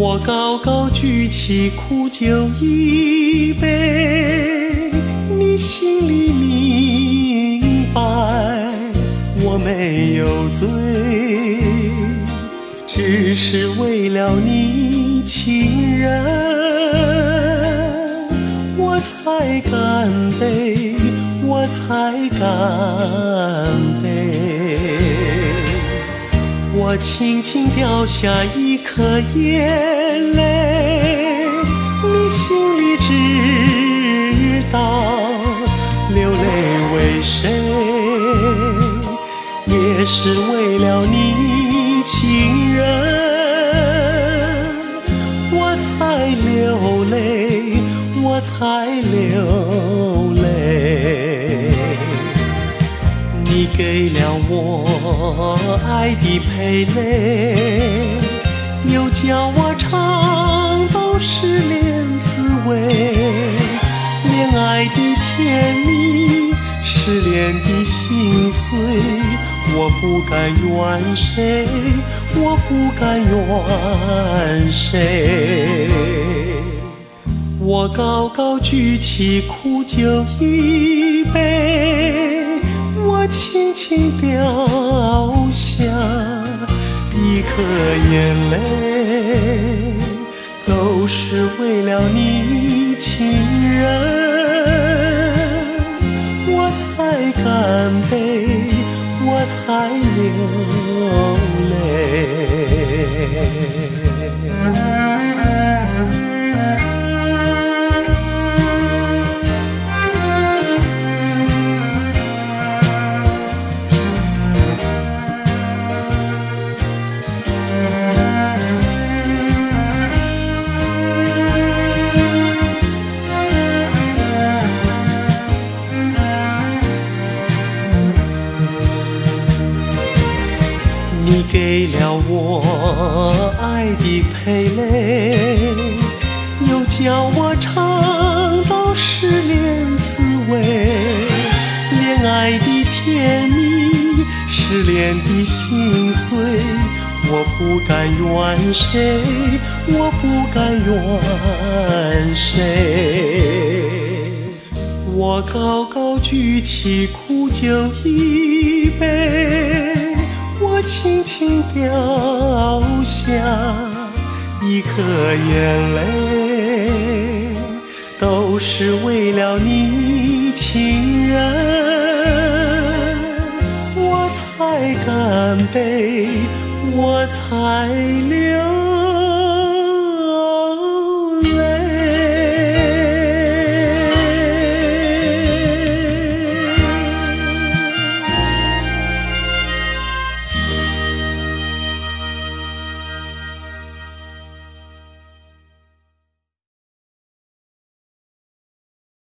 我高高举起苦酒一杯，你心里明白我没有醉，只是为了你情人，我才干杯，我才干杯。我轻轻掉下一颗眼泪，你心里知道流泪为谁，也是为了你情人，我才流泪，我才流泪。你给了我爱的蓓蕾，又叫我尝到失恋滋味，恋爱的甜蜜，失恋的心碎，我不敢怨谁，我不敢怨谁。我高高举起苦酒一杯，我轻轻掉下一颗眼泪，都是为了你情人，我才干杯，我才流泪。你给了我爱的蓓蕾，又叫我尝到失恋滋味，恋爱的甜蜜，失恋的心碎，我不敢怨谁，我不敢怨谁。我高高举起苦酒一杯，我轻轻掉下一颗眼泪，都是为了你情人，我才干杯，我才流